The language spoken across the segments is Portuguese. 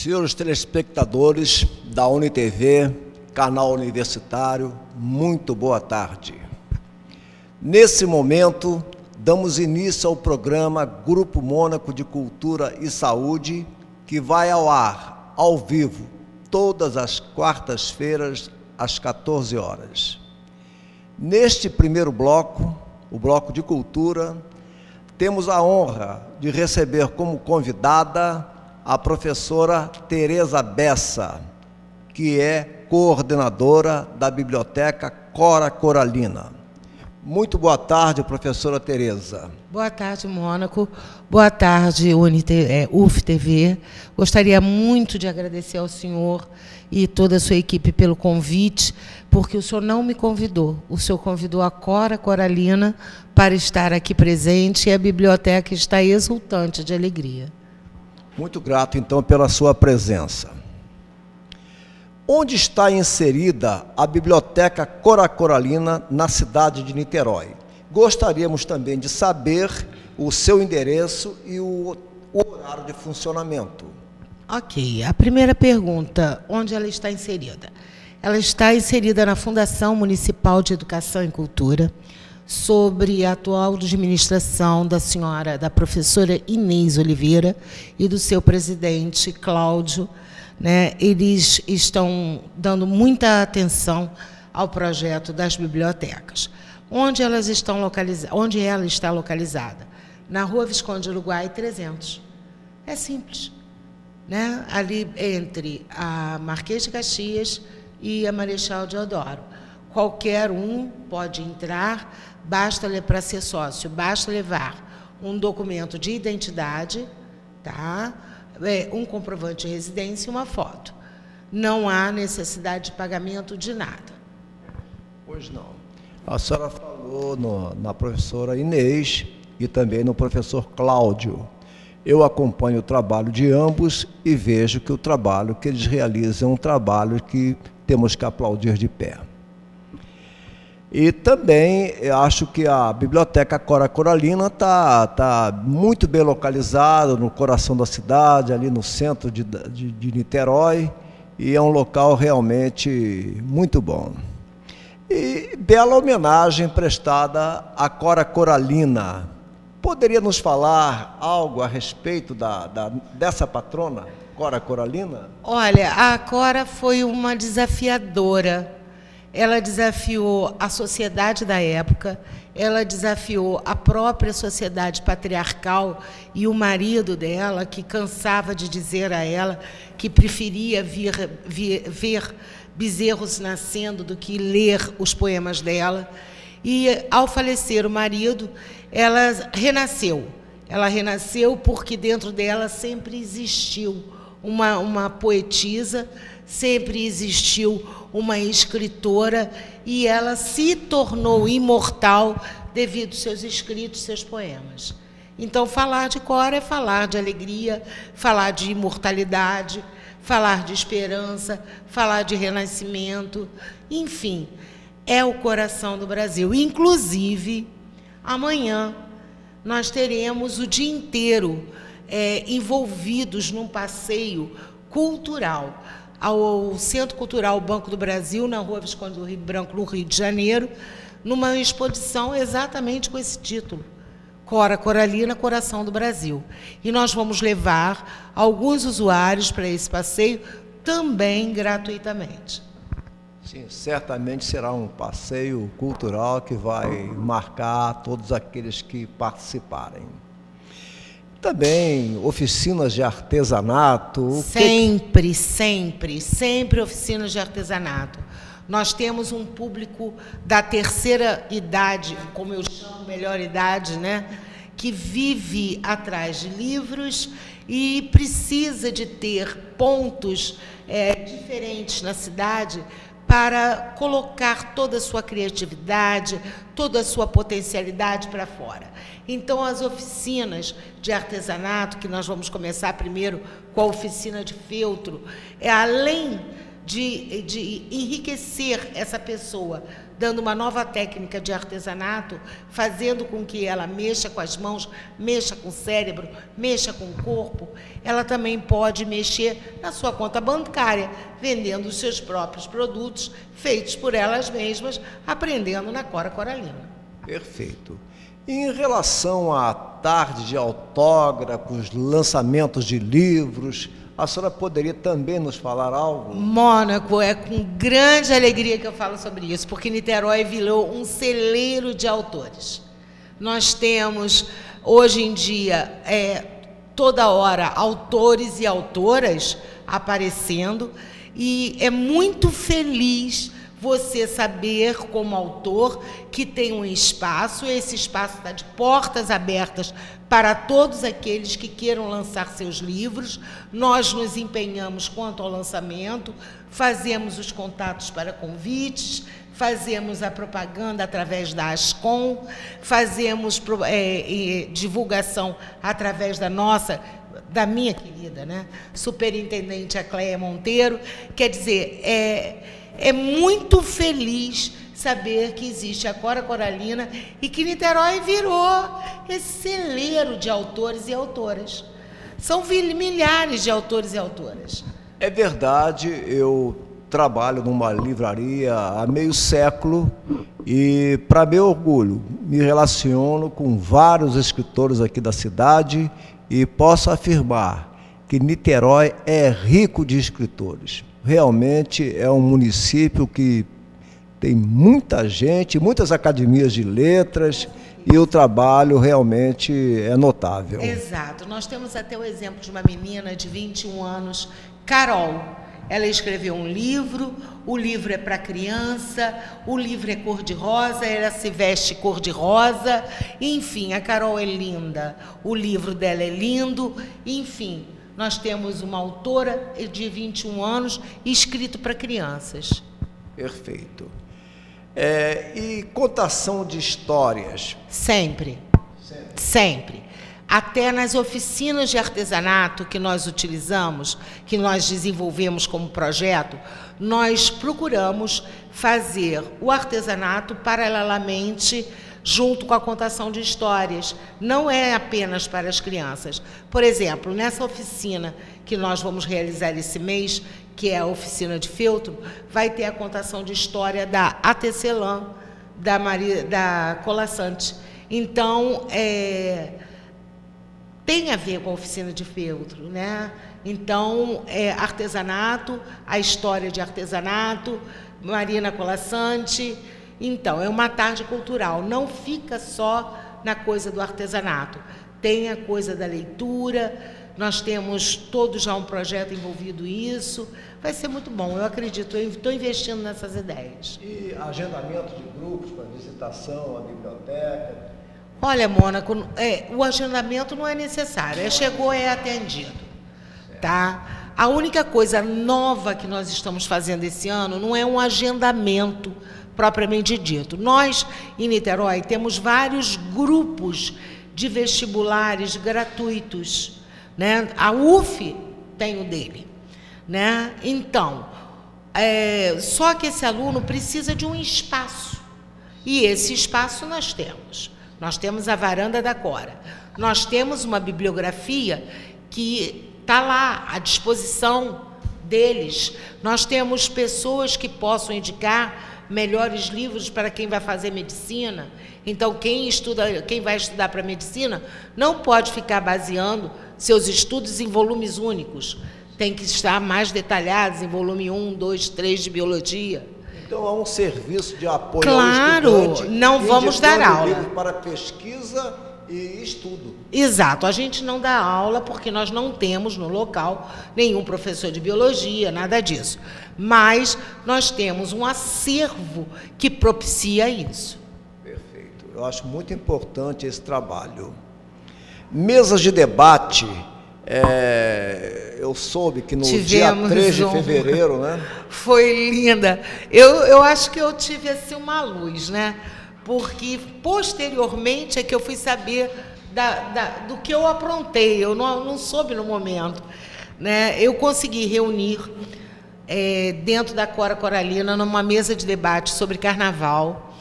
Senhores telespectadores da UniTV, canal universitário, muito boa tarde. Nesse momento, damos início ao programa Grupo Mônaco de Cultura e Saúde, que vai ao ar, ao vivo, todas as quartas-feiras, às 14 horas. Neste primeiro bloco, o bloco de cultura, temos a honra de receber como convidada a professora Tereza Bessa, que é coordenadora da Biblioteca Cora Coralina. Muito boa tarde, professora Tereza. Boa tarde, Mônaco. Boa tarde, UFTV. Gostaria muito de agradecer ao senhor e toda a sua equipe pelo convite, porque o senhor não me convidou. O senhor convidou a Cora Coralina para estar aqui presente e a biblioteca está exultante de alegria. Muito grato, então, pela sua presença. Onde está inserida a Biblioteca Cora Coralina na cidade de Niterói? Gostaríamos também de saber o seu endereço e o horário de funcionamento. Ok. A primeira pergunta, onde ela está inserida? Ela está inserida na Fundação Municipal de Educação e Cultura, sobre a atual administração da professora Inês Oliveira e do seu presidente, Cláudio. Eles estão dando muita atenção ao projeto das bibliotecas. Onde ela está localizada? Na Rua Visconde de Uruguai, 300. É simples. Ali entre a Marquês de Caxias e a Marechal Deodoro. Qualquer um pode entrar, para ser sócio, basta levar um documento de identidade, tá? Um comprovante de residência e uma foto. Não há necessidade de pagamento de nada. Pois não. A senhora falou na professora Inês e também no professor Cláudio. Eu acompanho o trabalho de ambos e vejo que o trabalho que eles realizam é um trabalho que temos que aplaudir de pé. E também acho que a Biblioteca Cora Coralina está muito bem localizada no coração da cidade, ali no centro de Niterói, e é um local realmente muito bom. E bela homenagem prestada à Cora Coralina. Poderia nos falar algo a respeito dessa patrona, Cora Coralina? Olha, a Cora foi uma desafiadora. Ela desafiou a sociedade da época, ela desafiou a própria sociedade patriarcal e o marido dela, que cansava de dizer a ela que preferia ver bezerros nascendo do que ler os poemas dela. E, ao falecer o marido, ela renasceu. Ela renasceu porque dentro dela sempre existiu uma poetisa, sempre existiu uma escritora, e ela se tornou imortal devido aos seus escritos, seus poemas. Então, falar de Cora é falar de alegria, falar de imortalidade, falar de esperança, falar de renascimento, enfim, é o coração do Brasil. Inclusive, amanhã nós teremos o dia inteiro envolvidos num passeio cultural ao Centro Cultural Banco do Brasil, na Rua Visconde do Rio Branco, no Rio de Janeiro, numa exposição exatamente com esse título, Cora Coralina, Coração do Brasil. E nós vamos levar alguns usuários para esse passeio, também gratuitamente. Sim, certamente será um passeio cultural que vai marcar todos aqueles que participarem. Também oficinas de artesanato. Sempre oficinas de artesanato. Nós temos um público da terceira idade, como eu chamo, melhor idade, que vive atrás de livros e precisa de ter pontos diferentes na cidade para colocar toda a sua criatividade, toda a sua potencialidade para fora. Então, as oficinas de artesanato, que nós vamos começar primeiro com a oficina de feltro, além de enriquecer essa pessoa, dando uma nova técnica de artesanato, fazendo com que ela mexa com as mãos, mexa com o cérebro, mexa com o corpo, ela também pode mexer na sua conta bancária, vendendo os seus próprios produtos, feitos por elas mesmas, aprendendo na Cora Coralina. Perfeito. Em relação à tarde de autógrafos, lançamentos de livros, a senhora poderia também nos falar algo? Mônaco, é com grande alegria que eu falo sobre isso, porque Niterói virou um celeiro de autores. Nós temos, hoje em dia, toda hora, autores e autoras aparecendo, e é muito feliz você saber, como autor, que tem um espaço, esse espaço está de portas abertas para todos aqueles que queiram lançar seus livros. Nós nos empenhamos quanto ao lançamento, fazemos os contatos para convites, fazemos a propaganda através da Ascom, fazemos divulgação através da minha querida, né, superintendente Acleia Monteiro. Quer dizer, é muito feliz saber que existe a Cora Coralina e que Niterói virou esse celeiro de autores e autoras. São milhares de autores e autoras. É verdade, eu trabalho numa livraria há meio século e, para meu orgulho, me relaciono com vários escritores aqui da cidade e posso afirmar que Niterói é rico de escritores. Realmente é um município que tem muita gente, muitas academias de letras, e o trabalho realmente é notável. Exato. Nós temos até o exemplo de uma menina de 21 anos, Carol. Ela escreveu um livro, o livro é para criança, o livro é cor-de-rosa, ela se veste cor-de-rosa, enfim, a Carol é linda, o livro dela é lindo, enfim. Nós temos uma autora de 21 anos escrito para crianças. Perfeito. E contação de histórias? Sempre. Sempre. Até nas oficinas de artesanato que nós utilizamos, que nós desenvolvemos como projeto, nós procuramos fazer o artesanato paralelamente junto com a contação de histórias. Não é apenas para as crianças. Por exemplo, nessa oficina que nós vamos realizar esse mês, que é a oficina de feltro, vai ter a contação de história da Atecelã, da Colaçante. Então, tem a ver com a oficina de feltro, né? Então, artesanato, a história de artesanato, Marina Colaçante. Então, é uma tarde cultural, não fica só na coisa do artesanato, tem a coisa da leitura, nós temos todos já um projeto envolvido nisso, vai ser muito bom, eu acredito, eu estou investindo nessas ideias. E agendamento de grupos para visitação à biblioteca? Olha, Mônaco, o agendamento não é necessário, chegou, é atendido, tá? A única coisa nova que nós estamos fazendo esse ano não é um agendamento propriamente dito. Nós, em Niterói, temos vários grupos de vestibulares gratuitos, né? A UF tem o dele, né? Então, só que esse aluno precisa de um espaço, e esse espaço nós temos. Nós temos a varanda da Cora, nós temos uma bibliografia que está lá à disposição deles, nós temos pessoas que possam indicar melhores livros para quem vai fazer medicina. Então, quem vai estudar para medicina não pode ficar baseando seus estudos em volumes únicos. Tem que estar mais detalhados em volume 1, 2, 3 de biologia. Então, há um serviço de apoio claro, ao estudante. Não vamos dar aula. Para pesquisa e estudo. Exato, a gente não dá aula porque nós não temos no local nenhum professor de biologia, nada disso. Mas nós temos um acervo que propicia isso. Perfeito. Eu acho muito importante esse trabalho. Mesas de debate. Eu soube que no dia 3 de fevereiro, né? Foi linda. Eu acho que eu tive assim uma luz, né? Porque posteriormente é que eu fui saber do que eu aprontei. Eu não soube no momento, né? Eu consegui reunir dentro da Cora Coralina, numa mesa de debate sobre carnaval.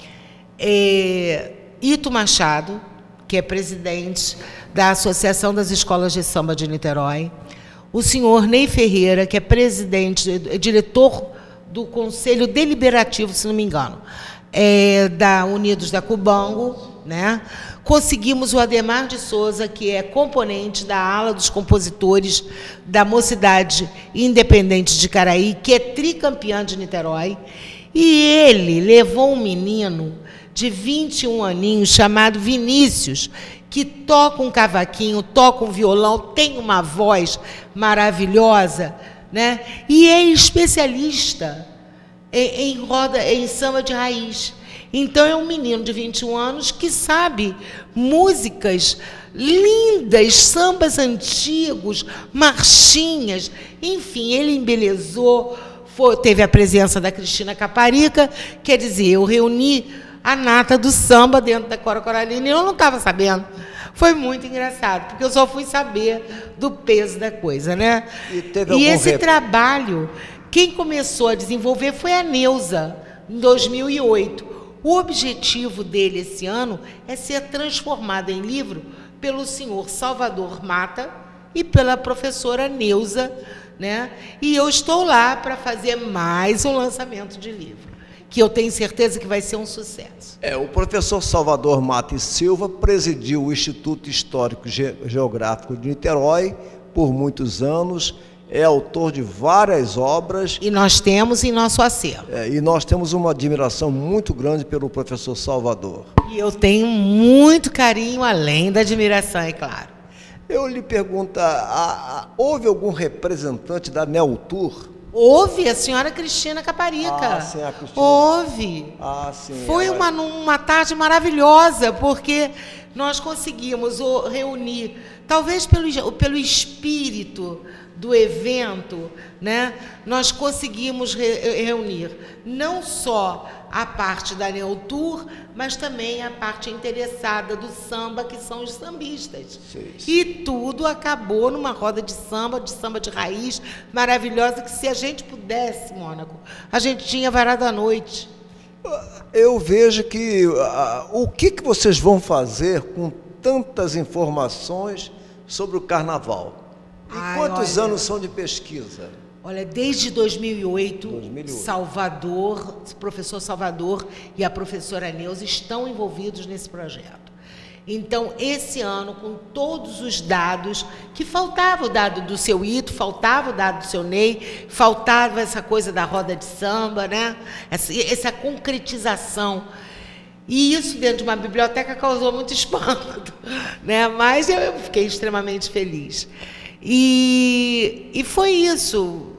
Ito Machado, que é presidente da Associação das Escolas de Samba de Niterói, o senhor Ney Ferreira, que é diretor do Conselho Deliberativo, se não me engano, da Unidos da Cubango, né? Conseguimos o Ademar de Souza, que é componente da ala dos compositores da Mocidade Independente de Caraí, que é tricampeã de Niterói, e ele levou um menino de 21 aninhos, chamado Vinícius, que toca um cavaquinho, toca um violão, tem uma voz maravilhosa, né? E é especialista em samba de raiz. Então, é um menino de 21 anos que sabe músicas lindas, sambas antigos, marchinhas, enfim, ele embelezou. Teve a presença da Cristina Caparica, quer dizer, eu reuni a nata do samba dentro da Cora Coralina e eu não estava sabendo. Foi muito engraçado, porque eu só fui saber do peso da coisa, né? E esse trabalho, quem começou a desenvolver foi a Neuza, em 2008. O objetivo dele esse ano é ser transformado em livro pelo senhor Salvador Mata e pela professora Neuza, né? E eu estou lá para fazer mais um lançamento de livro, que eu tenho certeza que vai ser um sucesso. O professor Salvador Mata e Silva presidiu o Instituto Histórico Geográfico de Niterói por muitos anos, é autor de várias obras. E nós temos em nosso acervo. E nós temos uma admiração muito grande pelo professor Salvador. E eu tenho muito carinho, além da admiração, é claro. Eu lhe pergunto, houve algum representante da Neotur? Houve, a senhora Cristina Caparica. Sim, a Cristina. Houve. Sim. Foi uma tarde maravilhosa, porque nós conseguimos reunir, talvez pelo espírito do evento, né? Nós conseguimos reunir não só a parte da Neotur, mas também a parte interessada do samba, que são os sambistas. Sim. E tudo acabou numa roda de samba de raiz maravilhosa, que se a gente pudesse, Mônaco, a gente tinha varado à noite. Eu vejo que o que vocês vão fazer com tantas informações sobre o carnaval? E quantos anos são de pesquisa? Olha, desde 2008, Salvador, o professor Salvador e a professora Neuza estão envolvidos nesse projeto. Então, esse ano, com todos os dados, que faltava o dado do seu Ito, faltava o dado do seu Ney, faltava essa coisa da roda de samba, né? Essa concretização. E isso, dentro de uma biblioteca, causou muito espanto, né? Mas eu fiquei extremamente feliz. E foi isso,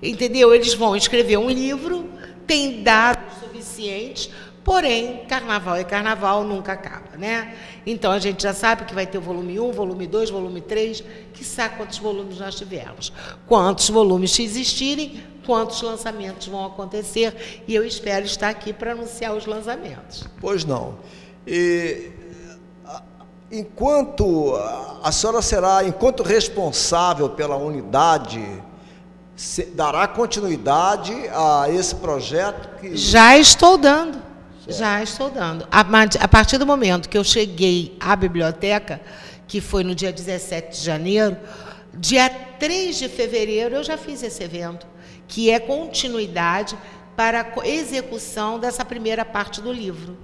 entendeu? Eles vão escrever um livro, tem dados suficientes, porém, carnaval é carnaval, nunca acaba, né? Então, a gente já sabe que vai ter o volume 1, volume 2, volume 3, quiçá quantos volumes nós tivermos. Quantos volumes existirem, quantos lançamentos vão acontecer, e eu espero estar aqui para anunciar os lançamentos. Pois não. Enquanto a senhora será, enquanto responsável pela unidade, dará continuidade a esse projeto? Já estou dando, já estou dando. A partir do momento que eu cheguei à biblioteca, que foi no dia 17 de janeiro, dia 3 de fevereiro eu já fiz esse evento, que é continuidade para a execução dessa primeira parte do livro.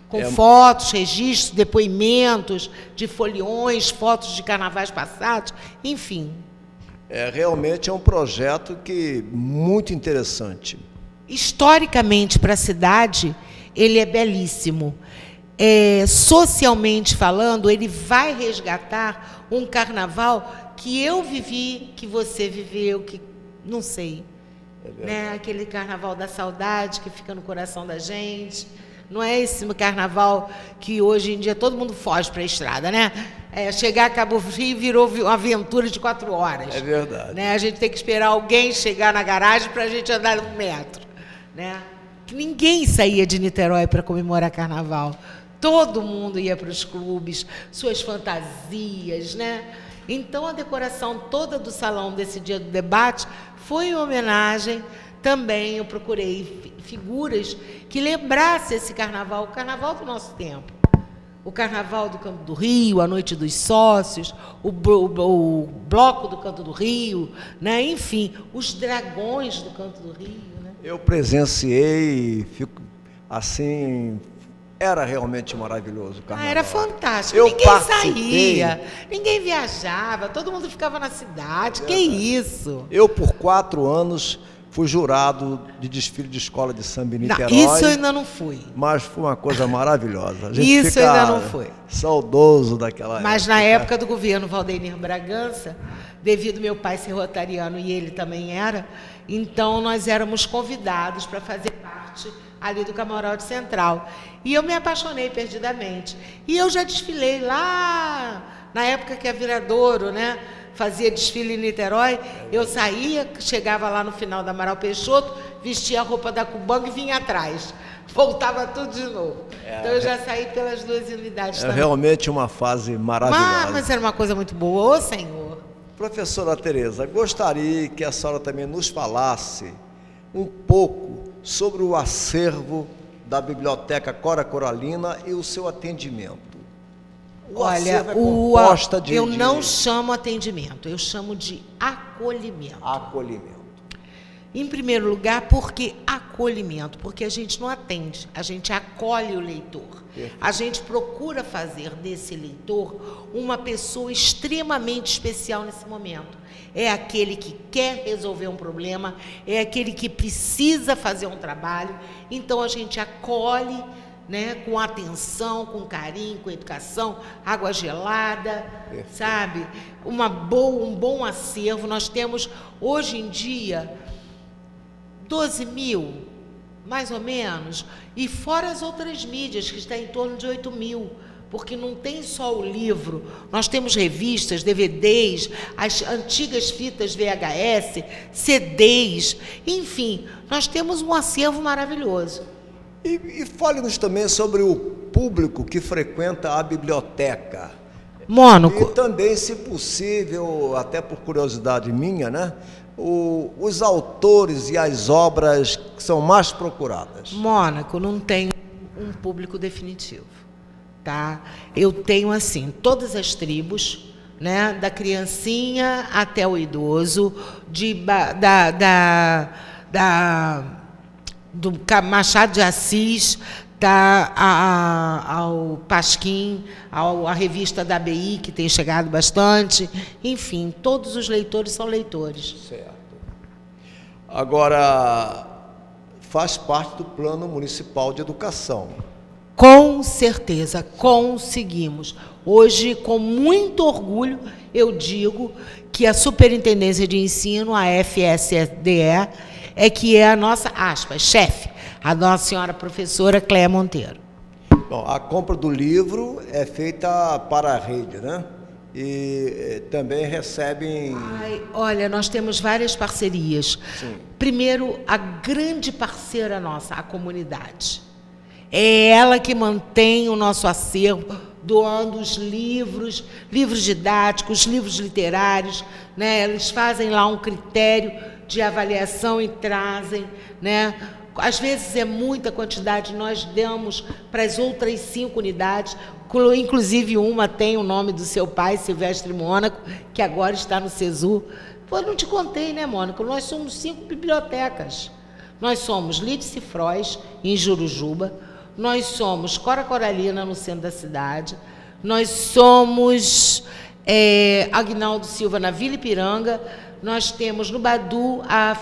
Com fotos, registros, depoimentos de foliões, fotos de carnavais passados, enfim. Realmente é um projeto muito interessante. Historicamente, para a cidade, ele é belíssimo. Socialmente falando, ele vai resgatar um carnaval que eu vivi, que você viveu, que não sei. Né? Aquele carnaval da saudade que fica no coração da gente. Não é esse carnaval que hoje em dia todo mundo foge para a estrada, né? Chegar a Cabo Frio virou uma aventura de 4 horas. É verdade. Né? A gente tem que esperar alguém chegar na garagem para a gente andar 1 metro. Né? Ninguém saía de Niterói para comemorar carnaval. Todo mundo ia para os clubes, suas fantasias, né? Então, a decoração toda do salão desse dia do debate foi em homenagem. Também eu procurei figuras que lembrassem esse carnaval, o carnaval do nosso tempo. O Carnaval do Canto do Rio, a Noite dos Sócios, o Bloco do Canto do Rio, né? Enfim, os dragões do Canto do Rio. Né? Eu presenciei, fico assim, era realmente maravilhoso o carnaval. Era fantástico, Eu ninguém participei. saía, ninguém viajava, todo mundo ficava na cidade, que isso? Eu, por 4 anos, fui jurado de desfile de escola de samba em Niterói. Não, isso eu ainda não fui. Mas foi uma coisa maravilhosa. A gente Isso fica ainda não foi. saudoso daquela época. Mas na época do governo Valdeir Bragança, devido meu pai ser rotariano e ele também era, então nós éramos convidados para fazer parte ali do Camarote Central. E eu me apaixonei perdidamente. E eu já desfilei lá, na época que a Viradouro, né, fazia desfile em Niterói, eu saía, chegava lá no final da Amaral Peixoto, vestia a roupa da Cubanga e vinha atrás. Voltava tudo de novo. Então eu já saí pelas 2 unidades também. Realmente uma fase maravilhosa. Mas era uma coisa muito boa, ô Senhor. Professora Tereza, gostaria que a senhora também nos falasse um pouco sobre o acervo da Biblioteca Cora Coralina e o seu atendimento. Olha, eu não chamo atendimento, eu chamo de acolhimento. Acolhimento. Em primeiro lugar, porque acolhimento, porque a gente não atende, a gente acolhe o leitor. A gente procura fazer desse leitor uma pessoa extremamente especial nesse momento. É aquele que quer resolver um problema, é aquele que precisa fazer um trabalho. Então a gente acolhe, né, com atenção, com carinho, com educação, água gelada, sabe? Um bom acervo. Nós temos, hoje em dia, 12 mil, mais ou menos, e fora as outras mídias, que está em torno de 8 mil, porque não tem só o livro, nós temos revistas, DVDs, as antigas fitas VHS, CDs, enfim, nós temos um acervo maravilhoso. E fale-nos também sobre o público que frequenta a biblioteca. Mônaco. E também, se possível, até por curiosidade minha, né, os autores e as obras que são mais procuradas. Mônaco não tem um público definitivo, tá? Eu tenho, assim, todas as tribos, né, da criancinha até o idoso, do Machado de Assis, ao Pasquim, à revista da ABI, que tem chegado bastante. Enfim, todos os leitores são leitores. Certo. Agora, faz parte do Plano Municipal de Educação. Com certeza, conseguimos. Hoje, com muito orgulho, eu digo que a Superintendência de Ensino, a FSDE, que é a nossa, aspas, chefe, a nossa senhora professora Cléia Monteiro. Bom, a compra do livro é feita para a rede, né? E também recebem... Olha, nós temos várias parcerias. Sim. Primeiro, a grande parceira nossa, a comunidade. É ela que mantém o nosso acervo, doando os livros didáticos, livros literários, né? Eles fazem lá um critério de avaliação e trazem, né? Às vezes é muita quantidade, nós damos para as outras 5 unidades, inclusive uma tem o nome do seu pai, Silvestre Mônaco, que agora está no SESU. Pô, eu não te contei, né, Mônaco? Nós somos 5 bibliotecas. Nós somos Lídice Frois, em Jurujuba, nós somos Cora Coralina, no centro da cidade, nós somos Agnaldo Silva, na Vila Ipiranga, nós temos no Badu a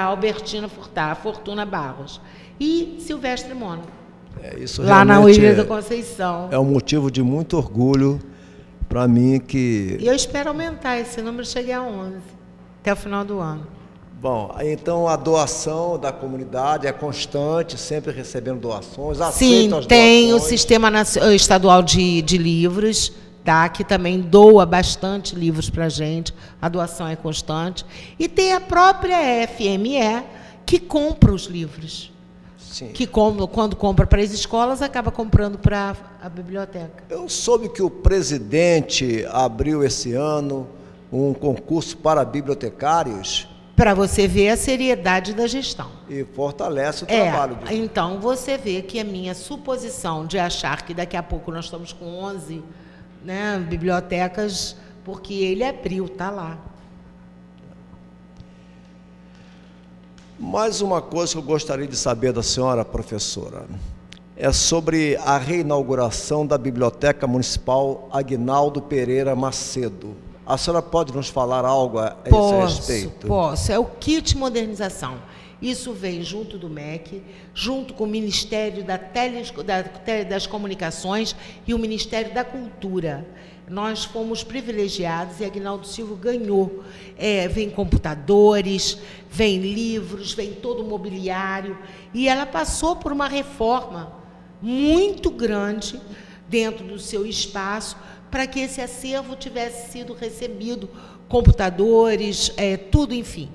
Albertina Furtado, a Fortuna Barros e Silvestre Mônaco, isso lá na Ilha da Conceição. É um motivo de muito orgulho para mim que... E eu espero aumentar esse número, chegue a 11, até o final do ano. Bom, então a doação da comunidade é constante, sempre recebendo doações, sim, aceita as tem doações. O Sistema Estadual de Livros, tá, que também doa bastante livros para a gente, a doação é constante. E tem a própria FME, que compra os livros. Sim. Que quando compra para as escolas, acaba comprando para a biblioteca. Eu soube que o presidente abriu esse ano um concurso para bibliotecários. Para você ver a seriedade da gestão. E fortalece o trabalho. Então, você vê que a minha suposição de achar que daqui a pouco nós estamos com 11, né, bibliotecas, porque ele abriu, está lá. Mais uma coisa que eu gostaria de saber da senhora, professora, é sobre a reinauguração da Biblioteca Municipal Aguinaldo Pereira Macedo. A senhora pode nos falar algo a esse respeito? Posso. É o kit modernização. Isso vem junto do MEC, junto com o Ministério das Comunicações e o Ministério da Cultura. Nós fomos privilegiados e Aguinaldo Silva ganhou. Vem computadores, vem livros, vem todo o mobiliário. E ela passou por uma reforma muito grande dentro do seu espaço para que esse acervo tivesse sido recebido, computadores, tudo, enfim.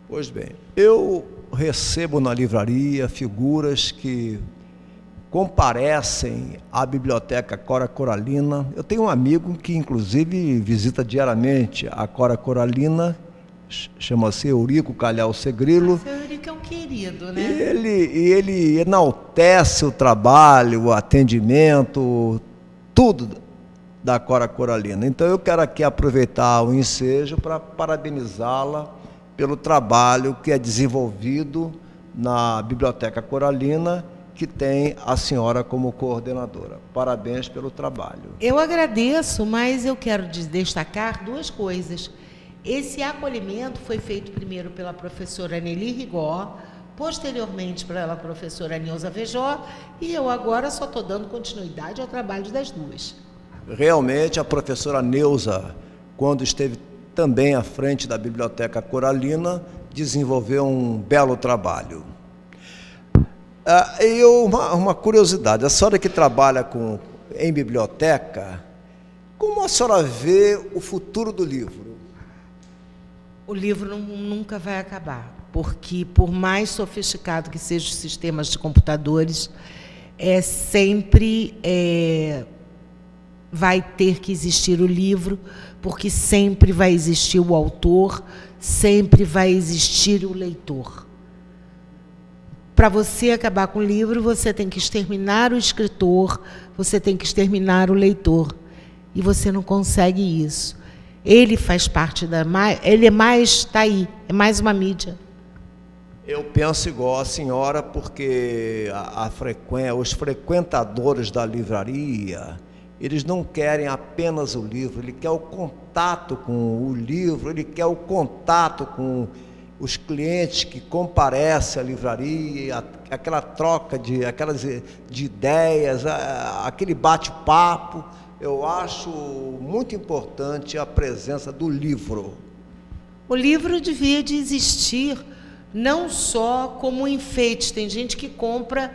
Pois bem, eu recebo na livraria figuras que comparecem à Biblioteca Cora Coralina. Eu tenho um amigo que, inclusive, visita diariamente a Cora Coralina, chama-se Eurico Calhau Segrilo. O Eurico é um querido, né? E ele enaltece o trabalho, o atendimento, tudo da Cora Coralina. Então, eu quero aqui aproveitar o ensejo para parabenizá-la pelo trabalho que é desenvolvido na Biblioteca Coralina, que tem a senhora como coordenadora. Parabéns pelo trabalho. Eu agradeço, mas eu quero destacar duas coisas. Esse acolhimento foi feito primeiro pela professora Nelly Rigó, posteriormente pela professora Nilza Vejó, e eu agora só estou dando continuidade ao trabalho das duas. Realmente, a professora Nilza, quando esteve também à frente da Biblioteca Coralina, desenvolveu um belo trabalho. E uma curiosidade, a senhora que trabalha em biblioteca, como a senhora vê o futuro do livro? O livro nunca vai acabar, porque por mais sofisticado que sejam os sistemas de computadores, sempre vai ter que existir o livro, porque sempre vai existir o autor, sempre vai existir o leitor. Para você acabar com o livro, você tem que exterminar o escritor, você tem que exterminar o leitor. E você não consegue isso. Ele faz parte ele está aí, é mais uma mídia. Eu penso igual a senhora, porque os frequentadores da livraria, eles não querem apenas o livro, ele quer o contato com o livro, ele quer o contato com os clientes que comparecem à livraria, aquela troca de ideias, aquele bate-papo. Eu acho muito importante a presença do livro. O livro devia de existir não só como um enfeite. Tem gente que compra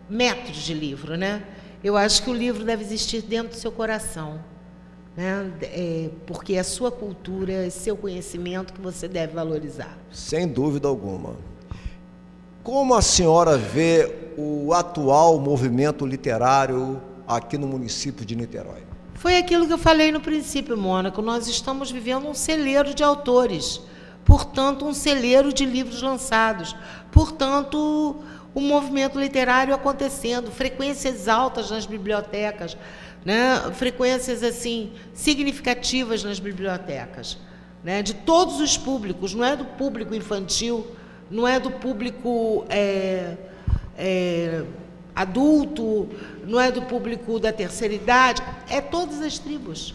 metros de livro, né? Eu acho que o livro deve existir dentro do seu coração, né? Porque é a sua cultura, é seu conhecimento que você deve valorizar. Sem dúvida alguma. Como a senhora vê o atual movimento literário aqui no município de Niterói? Foi aquilo que eu falei no princípio, Mônaco. Nós estamos vivendo um celeiro de autores, portanto, um celeiro de livros lançados, portanto, o movimento literário acontecendo, frequências altas nas bibliotecas, né? Frequências assim significativas nas bibliotecas, né? De todos os públicos, não é do público infantil, não é do público adulto, não é do público da terceira idade, é todas as tribos.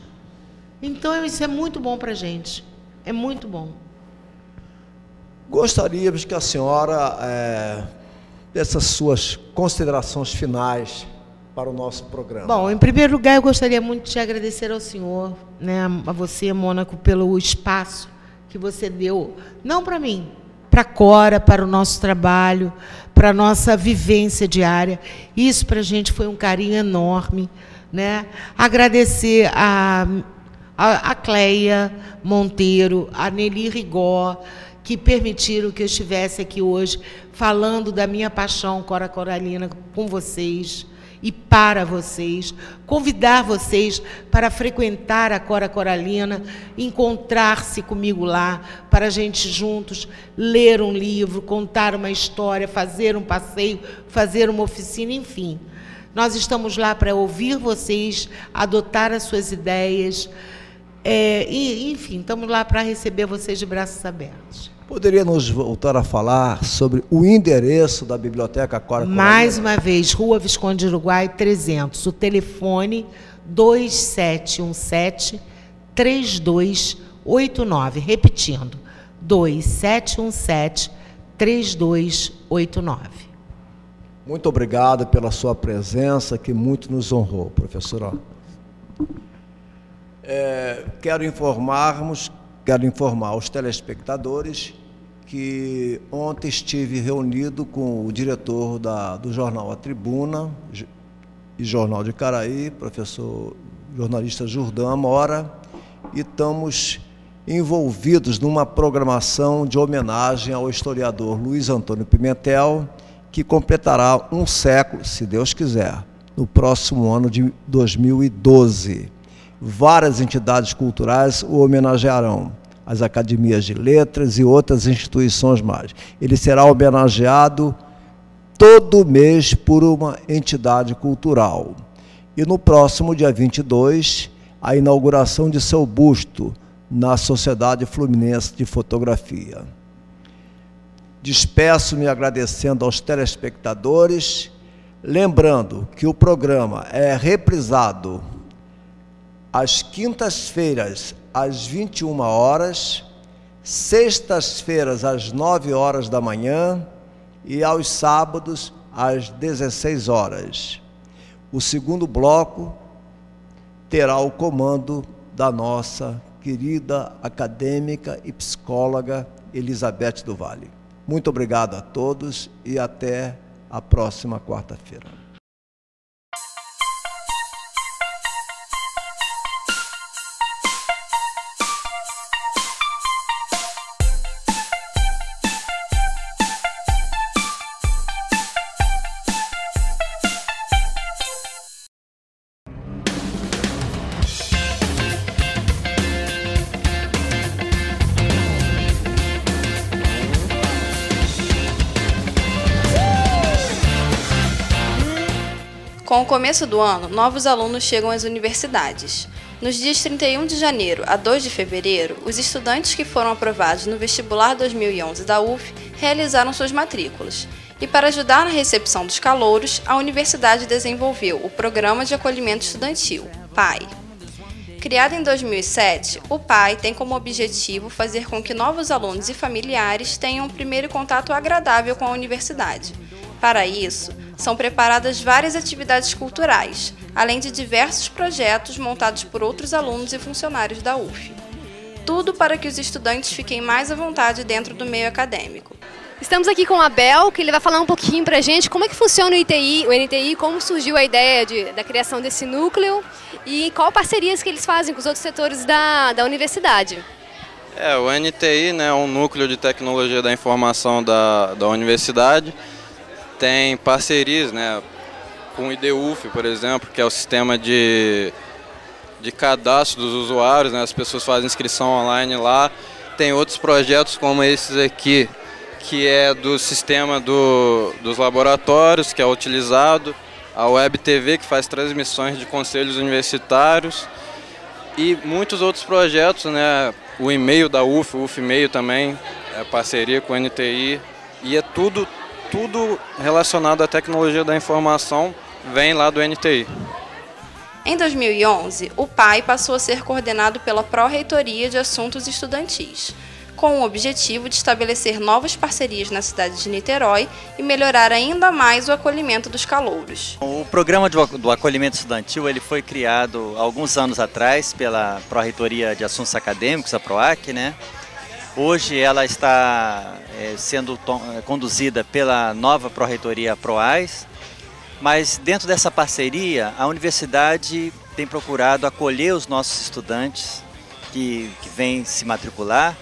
Então, isso é muito bom para a gente, é muito bom. Gostaríamos que a senhora dessas suas considerações finais para o nosso programa. Bom, em primeiro lugar, eu gostaria muito de agradecer ao senhor, né, a você, Mônaco, pelo espaço que você deu, não para mim, para a Cora, para o nosso trabalho, para a nossa vivência diária. Isso para a gente foi um carinho enorme, né? Agradecer a Cleia Monteiro, a Nelly Rigó, que permitiram que eu estivesse aqui hoje falando da minha paixão Cora Coralina com vocês. e para vocês, convidar vocês para frequentar a Cora Coralina, encontrar-se comigo lá, para a gente juntos ler um livro, contar uma história, fazer um passeio, fazer uma oficina, enfim. Nós estamos lá para ouvir vocês, adotar as suas ideias, enfim, estamos lá para receber vocês de braços abertos. Poderia nos voltar a falar sobre o endereço da Biblioteca Cora Coralina? Mais uma vez, Rua Visconde de Uruguai, 300. O telefone 2717-3289. Repetindo, 2717-3289. Muito obrigado pela sua presença, que muito nos honrou, professora. Quero informar aos telespectadores que ontem estive reunido com o diretor do jornal A Tribuna e Jornal de Caraí, professor jornalista Jordão Amora, e estamos envolvidos numa programação de homenagem ao historiador Luiz Antônio Pimentel, que completará um século, se Deus quiser, no próximo ano de 2012. Várias entidades culturais o homenagearão, as academias de letras e outras instituições mais. Ele será homenageado todo mês por uma entidade cultural. E no próximo dia 22, a inauguração de seu busto na Sociedade Fluminense de Fotografia. Despeço-me agradecendo aos telespectadores, lembrando que o programa é reprisado às quintas-feiras, às 21 horas, sextas-feiras, às 9 horas da manhã e aos sábados, às 16 horas. O segundo bloco terá o comando da nossa querida acadêmica e psicóloga Elizabeth do Vale. Muito obrigado a todos e até a próxima quarta-feira. Com o começo do ano, novos alunos chegam às universidades. Nos dias 31 de janeiro a 2 de fevereiro, os estudantes que foram aprovados no vestibular 2011 da UF realizaram suas matrículas. E para ajudar na recepção dos calouros, a universidade desenvolveu o Programa de Acolhimento Estudantil, PAI. Criado em 2007, o PAI tem como objetivo fazer com que novos alunos e familiares tenham um primeiro contato agradável com a universidade. Para isso, são preparadas várias atividades culturais, além de diversos projetos montados por outros alunos e funcionários da UF. Tudo para que os estudantes fiquem mais à vontade dentro do meio acadêmico. Estamos aqui com o Abel, que ele vai falar um pouquinho para a gente como é que funciona o NTI, como surgiu a ideia da criação desse núcleo e qual parcerias que eles fazem com os outros setores da universidade. O NTI, né, é um núcleo de tecnologia da informação da universidade. Tem parcerias, né, com o IDUF, por exemplo, que é o sistema de cadastro dos usuários, né, as pessoas fazem inscrição online lá. Tem outros projetos como esses aqui, que é do sistema dos laboratórios, que é utilizado, a Web TV, que faz transmissões de conselhos universitários, e muitos outros projetos, né, o e-mail da UF, o UF e-mail também, é parceria com o NTI, e é tudo relacionado à tecnologia da informação, vem lá do NTI. Em 2011, o PAI passou a ser coordenado pela Pró-Reitoria de Assuntos Estudantis, com o objetivo de estabelecer novas parcerias na cidade de Niterói e melhorar ainda mais o acolhimento dos calouros. O programa do acolhimento estudantil ele foi criado há alguns anos atrás pela Pró-Reitoria de Assuntos Acadêmicos, a PROAC, né? Hoje ela está sendo conduzida pela nova Pró-Reitoria PROAS, mas dentro dessa parceria a universidade tem procurado acolher os nossos estudantes que vêm se matricular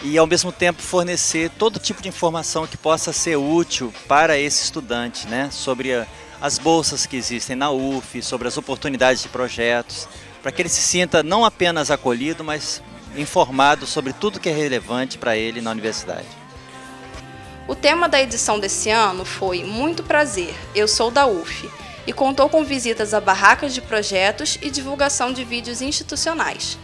e ao mesmo tempo fornecer todo tipo de informação que possa ser útil para esse estudante, né, sobre as bolsas que existem na UF, sobre as oportunidades de projetos, para que ele se sinta não apenas acolhido, mas informado sobre tudo que é relevante para ele na universidade. O tema da edição desse ano foi Muito Prazer, eu sou da UF, e contou com visitas a barracas de projetos e divulgação de vídeos institucionais.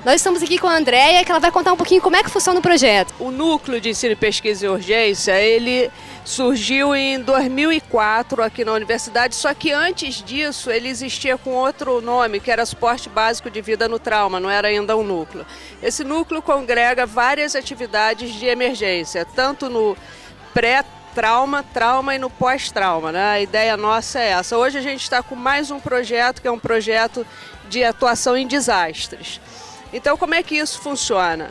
Nós estamos aqui com a Andréia, que ela vai contar um pouquinho como é que funciona o projeto. O Núcleo de Ensino, Pesquisa e Urgência, ele surgiu em 2004 aqui na universidade, só que antes disso ele existia com outro nome, que era Suporte Básico de Vida no Trauma, não era ainda um núcleo. Esse núcleo congrega várias atividades de emergência, tanto no pré-trauma, trauma e no pós-trauma, né? A ideia nossa é essa. Hoje a gente está com mais um projeto, que é um projeto de atuação em desastres. Então, como é que isso funciona?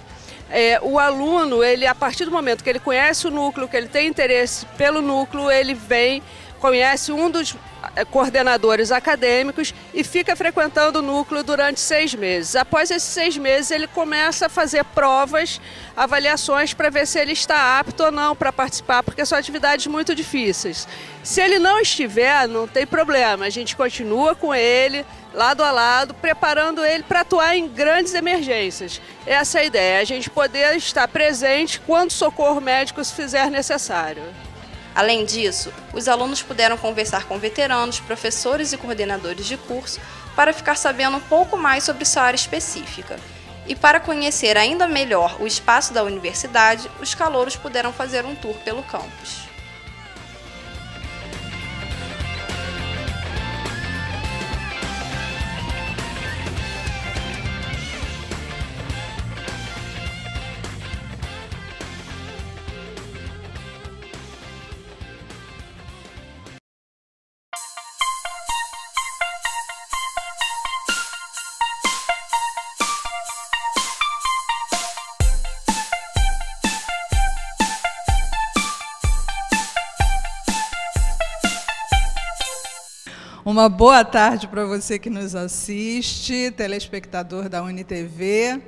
O aluno, ele, a partir do momento que ele conhece o núcleo, que ele tem interesse pelo núcleo, ele vem, conhece um dos coordenadores acadêmicos e fica frequentando o núcleo durante 6 meses. Após esses 6 meses, ele começa a fazer provas, avaliações para ver se ele está apto ou não para participar, porque são atividades muito difíceis. Se ele não estiver, não tem problema, a gente continua com ele, lado a lado, preparando ele para atuar em grandes emergências. Essa é a ideia, a gente poder estar presente quando o socorro médico se fizer necessário. Além disso, os alunos puderam conversar com veteranos, professores e coordenadores de curso para ficar sabendo um pouco mais sobre sua área específica. E para conhecer ainda melhor o espaço da universidade, os calouros puderam fazer um tour pelo campus. Uma boa tarde para você que nos assiste, telespectador da UniTV.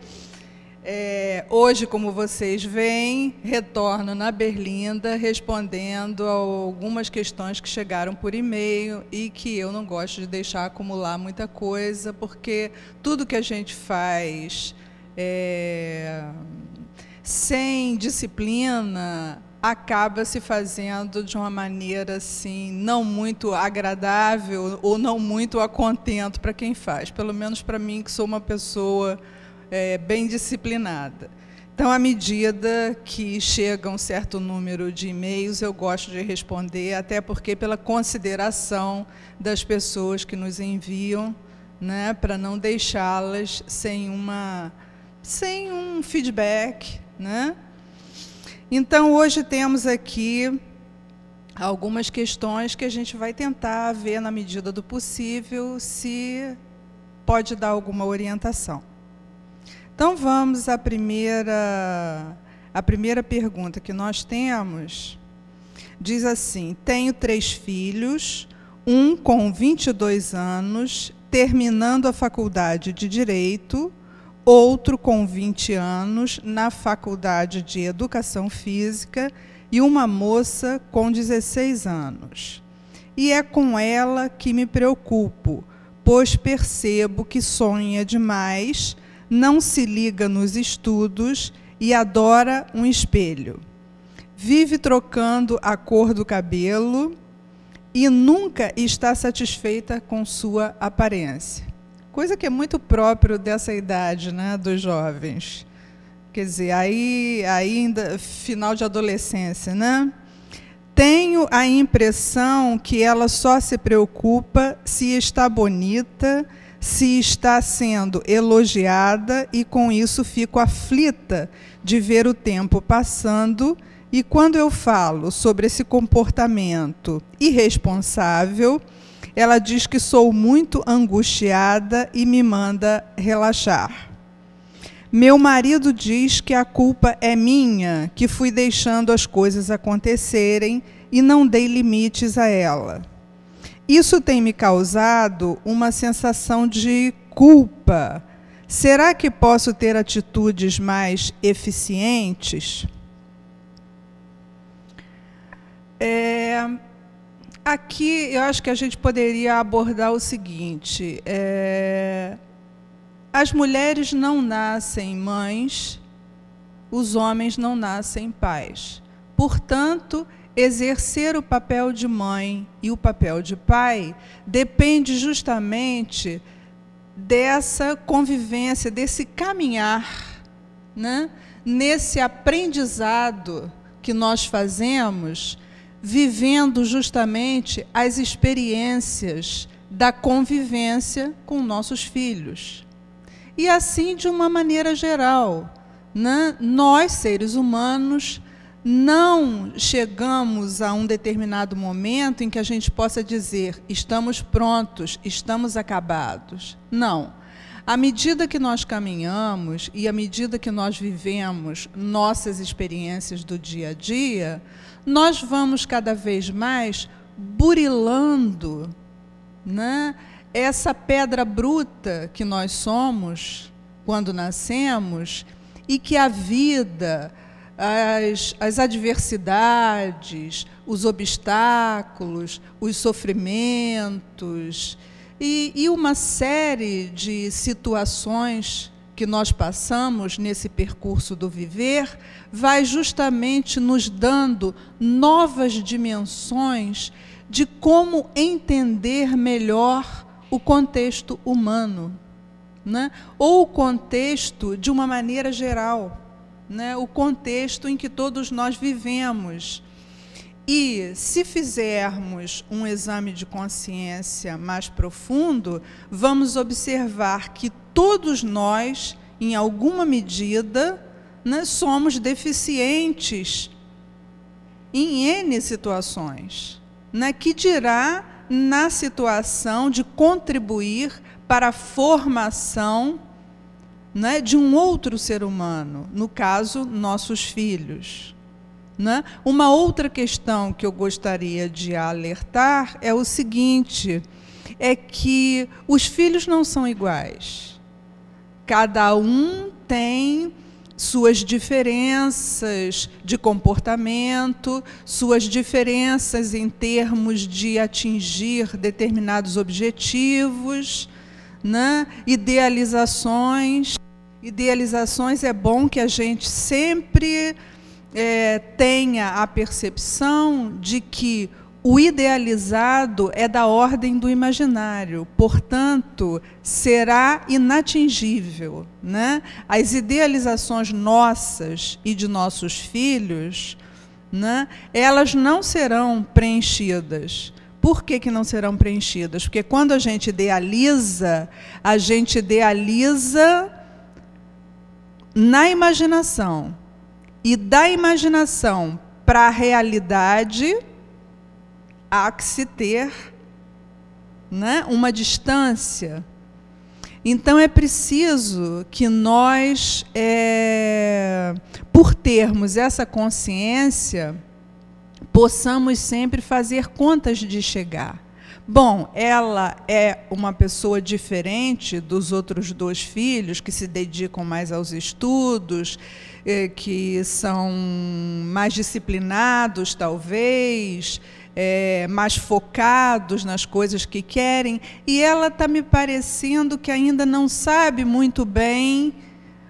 Hoje, como vocês veem, retorno na Berlinda respondendo a algumas questões que chegaram por e-mail e que eu não gosto de deixar acumular muita coisa, porque tudo que a gente faz sem disciplina acaba se fazendo de uma maneira assim não muito agradável ou não muito a contento para quem faz, pelo menos para mim, que sou uma pessoa bem disciplinada. Então, à medida que chega um certo número de e-mails, eu gosto de responder, até porque pela consideração das pessoas que nos enviam, né, para não deixá-las sem um feedback, né? Então, hoje temos aqui algumas questões que a gente vai tentar ver, na medida do possível, se pode dar alguma orientação. Então, vamos à primeira pergunta que nós temos. Diz assim: tenho 3 filhos, um com 22 anos, terminando a faculdade de Direito, outro com 20 anos, na Faculdade de Educação Física, e uma moça com 16 anos. E é com ela que me preocupo, pois percebo que sonha demais, não se liga nos estudos e adora um espelho. Vive trocando a cor do cabelo e nunca está satisfeita com sua aparência. Coisa que é muito próprio dessa idade, né, dos jovens. Quer dizer, aí ainda final de adolescência, né? Tenho a impressão que ela só se preocupa se está bonita, se está sendo elogiada, e com isso fico aflita de ver o tempo passando, e quando eu falo sobre esse comportamento irresponsável, ela diz que sou muito angustiada e me manda relaxar. Meu marido diz que a culpa é minha, que fui deixando as coisas acontecerem e não dei limites a ela. Isso tem me causado uma sensação de culpa. Será que posso ter atitudes mais eficientes? Aqui eu acho que a gente poderia abordar o seguinte: as mulheres não nascem mães, os homens não nascem pais. Portanto, exercer o papel de mãe e o papel de pai depende justamente dessa convivência, desse caminhar, né? Nesse aprendizado que nós fazemos, vivendo justamente as experiências da convivência com nossos filhos. E assim, de uma maneira geral, né? Nós, seres humanos, não chegamos a um determinado momento em que a gente possa dizer: estamos prontos, estamos acabados. Não. À medida que nós caminhamos e à medida que nós vivemos nossas experiências do dia a dia, nós vamos cada vez mais burilando, né, essa pedra bruta que nós somos quando nascemos, e que a vida, as adversidades, os obstáculos, os sofrimentos e uma série de situações que nós passamos nesse percurso do viver, vai justamente nos dando novas dimensões de como entender melhor o contexto humano, né? Ou o contexto de uma maneira geral, né? O contexto em que todos nós vivemos. E, se fizermos um exame de consciência mais profundo, vamos observar que todos nós, em alguma medida, né, somos deficientes em N situações, né, que dirá na situação de contribuir para a formação, né, de um outro ser humano, no caso, nossos filhos. Né? Uma outra questão que eu gostaria de alertar é o seguinte: é que os filhos não são iguais. Cada um tem suas diferenças de comportamento, suas diferenças em termos de atingir determinados objetivos, né? Idealizações. Idealizações, é bom que a gente sempre tenha a percepção de que o idealizado é da ordem do imaginário, portanto, será inatingível, né? As idealizações nossas e de nossos filhos, né, elas não serão preenchidas. Por que não serão preenchidas? Porque quando a gente idealiza na imaginação. E da imaginação para a realidade, há que se ter, né, uma distância. Então, é preciso que nós, por termos essa consciência, possamos sempre fazer contas de chegar. Bom, ela é uma pessoa diferente dos outros 2 filhos, que se dedicam mais aos estudos, que são mais disciplinados, talvez, mais focados nas coisas que querem, e ela está me parecendo que ainda não sabe muito bem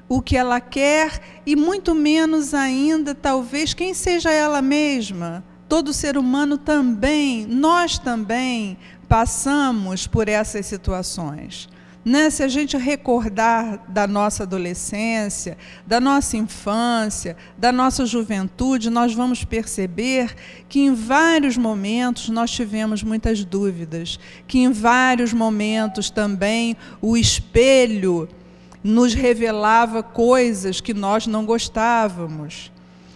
o que ela quer, e muito menos ainda, talvez, quem seja ela mesma. Todo ser humano também, nós também passamos por essas situações. Né? Se a gente recordar da nossa adolescência, da nossa infância, da nossa juventude, nós vamos perceber que em vários momentos nós tivemos muitas dúvidas, que em vários momentos também o espelho nos revelava coisas que nós não gostávamos,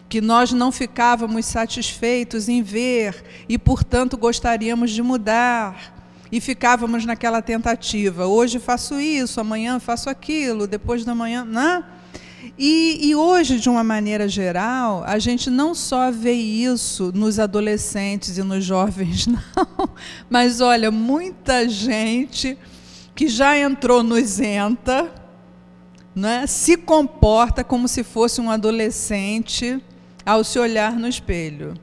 que nós não ficávamos satisfeitos em ver e, portanto, gostaríamos de mudar. E ficávamos naquela tentativa. Hoje faço isso, amanhã faço aquilo, depois da manhã... Né? E hoje, de uma maneira geral, a gente não só vê isso nos adolescentes e nos jovens, não. Mas, olha, muita gente que já entrou no isenta, né, se comporta como se fosse um adolescente ao se olhar no espelho.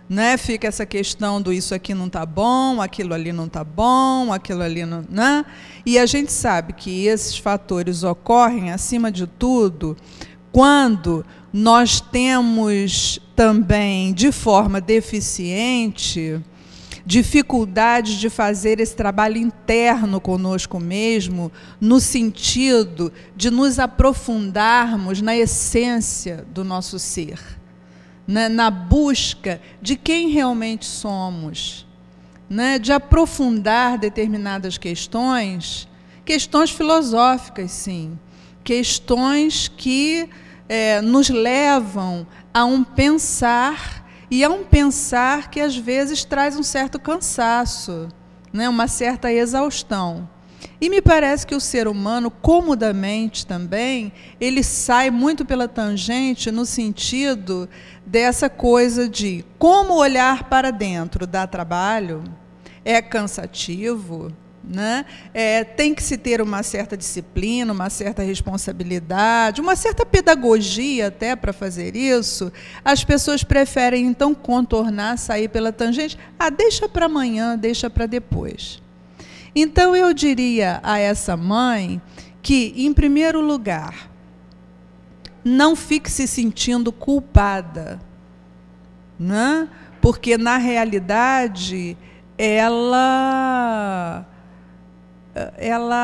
né? Fica essa questão do isso aqui não está bom, aquilo ali não está bom, aquilo ali não, né? E a gente sabe que esses fatores ocorrem, acima de tudo, quando nós temos também, de forma deficiente, dificuldade de fazer esse trabalho interno conosco mesmo, no sentido de nos aprofundarmos na essência do nosso ser, né? Na busca de quem realmente somos, né? De aprofundar determinadas questões filosóficas, sim, questões que nos levam a um pensar, e é um pensar que às vezes traz um certo cansaço, né? Uma certa exaustão. E me parece que o ser humano, comodamente também, ele sai muito pela tangente no sentido dessa coisa de como olhar para dentro dá trabalho, é cansativo, né? Tem que se ter uma certa disciplina, uma certa responsabilidade, uma certa pedagogia até para fazer isso. As pessoas preferem, então, contornar, sair pela tangente. Deixa para amanhã, deixa para depois. Então, eu diria a essa mãe que, em primeiro lugar, não fique se sentindo culpada, né? Porque, na realidade, ela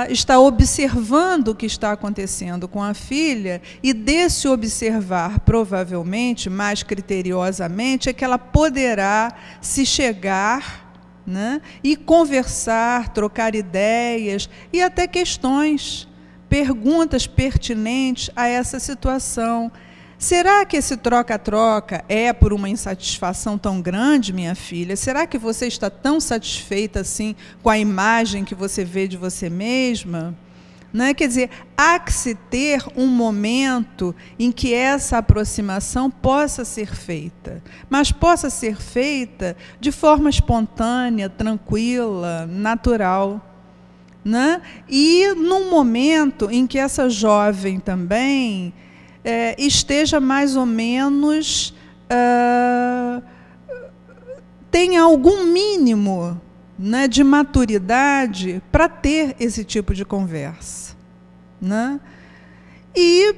está observando o que está acontecendo com a filha, e desse observar, provavelmente, mais criteriosamente, é que ela poderá se chegar, né, e conversar, trocar ideias, e até questões, perguntas pertinentes a essa situação. Será que esse troca-troca é por uma insatisfação tão grande, minha filha? Será que você está tão satisfeita assim com a imagem que você vê de você mesma? Né? Quer dizer, há que se ter um momento em que essa aproximação possa ser feita, mas possa ser feita de forma espontânea, tranquila, natural. Né? E num momento em que essa jovem também esteja mais ou menos, tenha algum mínimo, né, de maturidade para ter esse tipo de conversa, né? E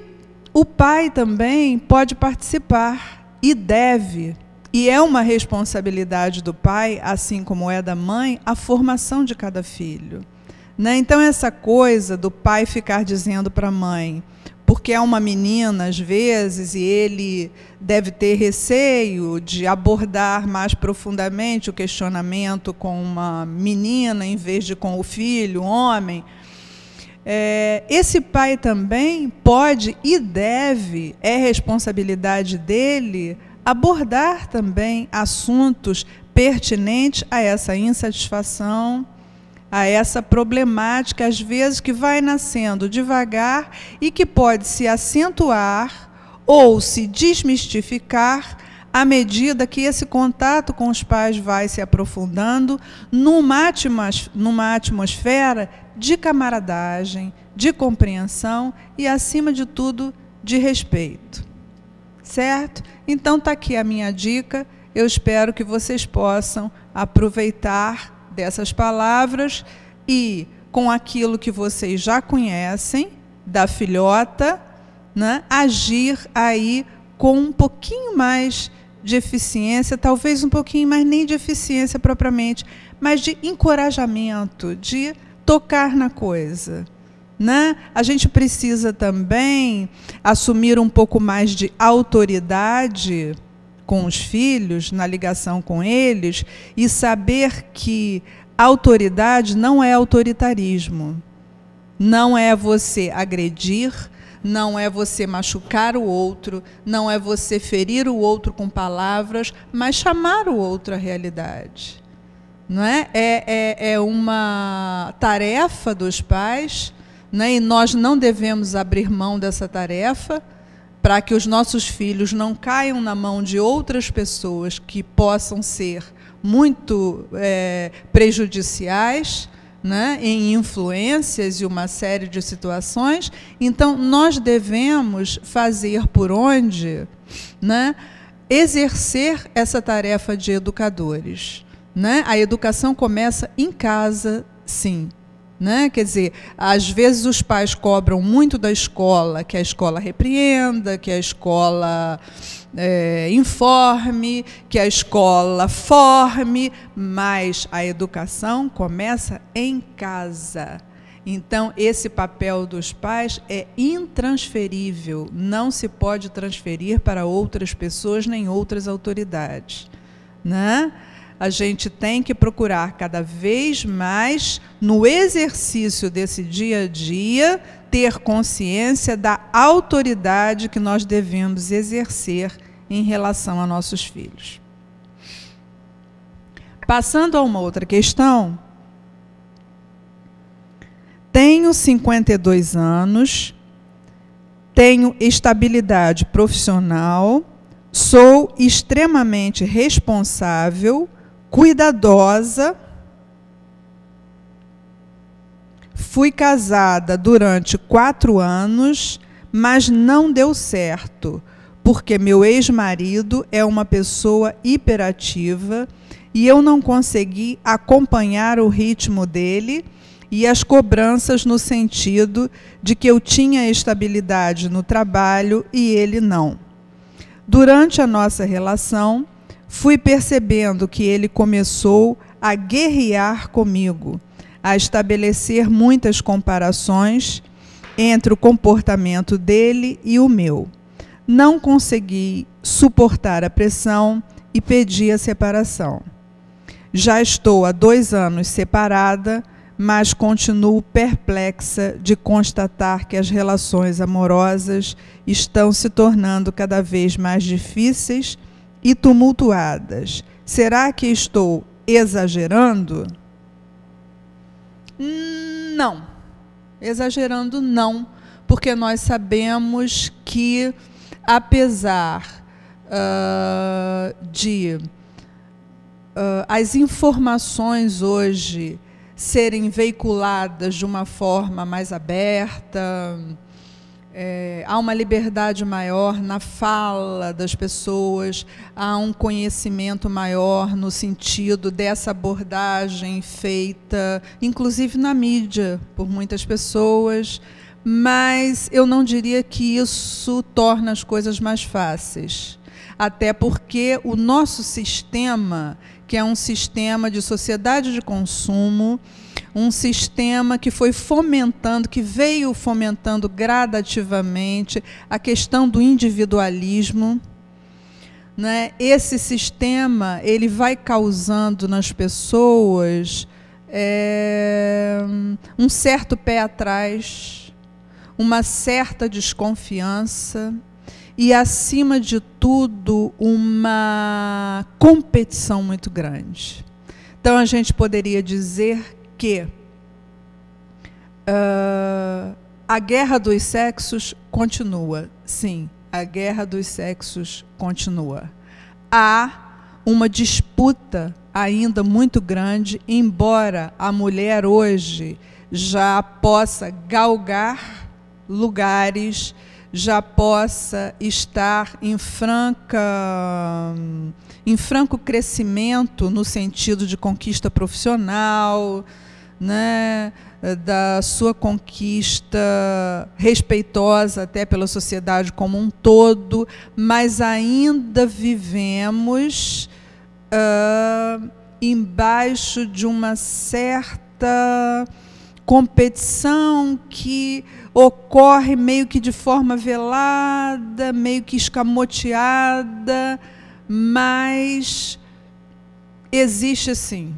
o pai também pode participar, e deve, e é uma responsabilidade do pai, assim como é da mãe, a formação de cada filho, né? Então, essa coisa do pai ficar dizendo para a mãe, porque é uma menina, às vezes, e ele deve ter receio de abordar mais profundamente o questionamento com uma menina, em vez de com o filho, o homem. Esse pai também pode e deve, é responsabilidade dele, abordar também assuntos pertinentes a essa insatisfação, a essa problemática, às vezes, que vai nascendo devagar e que pode se acentuar ou se desmistificar à medida que esse contato com os pais vai se aprofundando numa atmosfera de camaradagem, de compreensão e, acima de tudo, de respeito. Certo? Então, está aqui a minha dica. Eu espero que vocês possam aproveitar dessas palavras e, com aquilo que vocês já conhecem da filhota, né, agir aí com um pouquinho mais de eficiência, talvez um pouquinho mais, nem de eficiência propriamente, mas de encorajamento, de tocar na coisa, né? A gente precisa também assumir um pouco mais de autoridade com os filhos, na ligação com eles, e saber que autoridade não é autoritarismo. Não é você agredir, não é você machucar o outro, não é você ferir o outro com palavras, mas chamar o outro à realidade. Não é? É uma tarefa dos pais, né? E nós não devemos abrir mão dessa tarefa, para que os nossos filhos não caiam na mão de outras pessoas que possam ser muito prejudiciais, né, em influências e uma série de situações. Então, nós devemos fazer por onde, né, exercer essa tarefa de educadores, né? A educação começa em casa, sim. Né? Quer dizer, às vezes os pais cobram muito da escola, que a escola repreenda, que a escola informe, que a escola forme, mas a educação começa em casa. Então, esse papel dos pais é intransferível, não se pode transferir para outras pessoas nem outras autoridades, né? A gente tem que procurar cada vez mais, no exercício desse dia a dia, ter consciência da autoridade que nós devemos exercer em relação a nossos filhos. Passando a uma outra questão, tenho 52 anos, tenho estabilidade profissional, sou extremamente responsável, cuidadosa, fui casada durante 4 anos, mas não deu certo, porque meu ex-marido é uma pessoa hiperativa e eu não consegui acompanhar o ritmo dele e as cobranças no sentido de que eu tinha estabilidade no trabalho e ele não. Durante a nossa relação, fui percebendo que ele começou a guerrear comigo, a estabelecer muitas comparações entre o comportamento dele e o meu. Não consegui suportar a pressão e pedi a separação. Já estou há 2 anos separada, mas continuo perplexa de constatar que as relações amorosas estão se tornando cada vez mais difíceis e tumultuadas. Será que estou exagerando? Não. Exagerando não, porque nós sabemos que, apesar de as informações hoje serem veiculadas de uma forma mais aberta, há uma liberdade maior na fala das pessoas, há um conhecimento maior no sentido dessa abordagem feita, inclusive na mídia, por muitas pessoas, mas eu não diria que isso torna as coisas mais fáceis. Até porque o nosso sistema, que é um sistema de sociedade de consumo, um sistema que foi fomentando, que veio fomentando gradativamente a questão do individualismo, né? Esse sistema, ele vai causando nas pessoas um certo pé atrás, uma certa desconfiança e, acima de tudo, uma competição muito grande. Então, a gente poderia dizer que a guerra dos sexos continua. Sim, a guerra dos sexos continua. Há uma disputa ainda muito grande, embora a mulher hoje já possa galgar lugares, já possa estar em franco crescimento no sentido de conquista profissional, né, da sua conquista respeitosa até pela sociedade como um todo, mas ainda vivemos embaixo de uma certa competição que ocorre meio que de forma velada, meio que escamoteada, mas existe sim.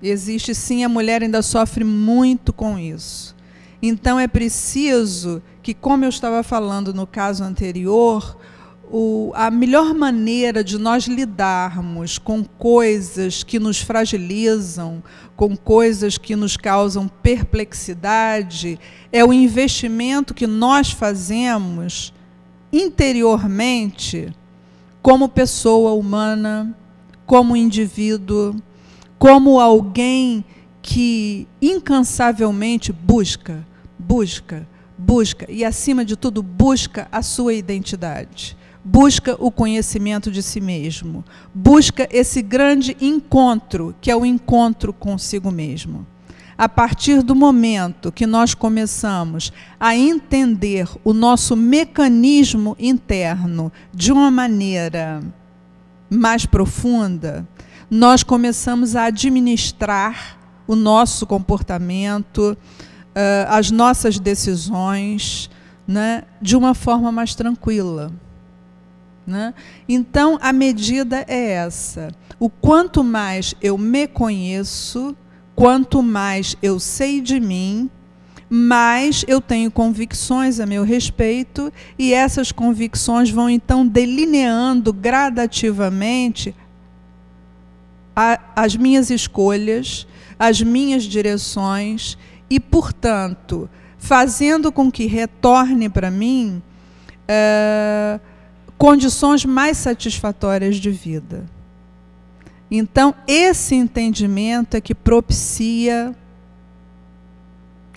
Existe sim, a mulher ainda sofre muito com isso. Então é preciso que, como eu estava falando no caso anterior, a melhor maneira de nós lidarmos com coisas que nos fragilizam, com coisas que nos causam perplexidade, é o investimento que nós fazemos interiormente como pessoa humana, como indivíduo, como alguém que incansavelmente busca e, acima de tudo, busca a sua identidade, busca o conhecimento de si mesmo, busca esse grande encontro, que é o encontro consigo mesmo. A partir do momento que nós começamos a entender o nosso mecanismo interno de uma maneira mais profunda, nós começamos a administrar o nosso comportamento, as nossas decisões, né, de uma forma mais tranquila. Né? Então, a medida é essa. O quanto mais eu me conheço, quanto mais eu sei de mim, mais eu tenho convicções a meu respeito, e essas convicções vão, então, delineando gradativamente as minhas escolhas, as minhas direções, e, portanto, fazendo com que retorne para mim condições mais satisfatórias de vida. Então, esse entendimento é que propicia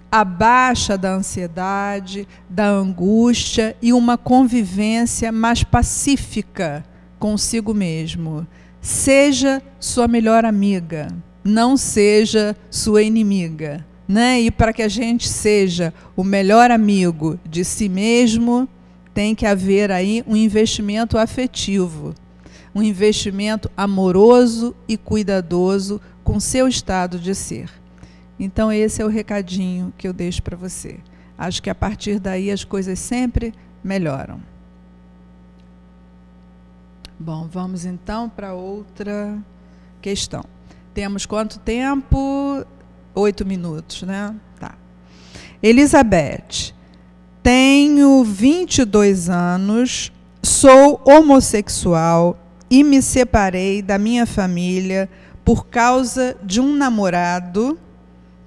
a baixa da ansiedade, da angústia e uma convivência mais pacífica consigo mesmo. Seja sua melhor amiga, não seja sua inimiga. Né? E para que a gente seja o melhor amigo de si mesmo, tem que haver aí um investimento afetivo, um investimento amoroso e cuidadoso com seu estado de ser. Então, esse é o recadinho que eu deixo para você. Acho que a partir daí as coisas sempre melhoram. Bom, vamos então para outra questão. Temos quanto tempo? 8 minutos, né? Tá. Elizabeth, tenho 22 anos, sou homossexual e me separei da minha família por causa de um namorado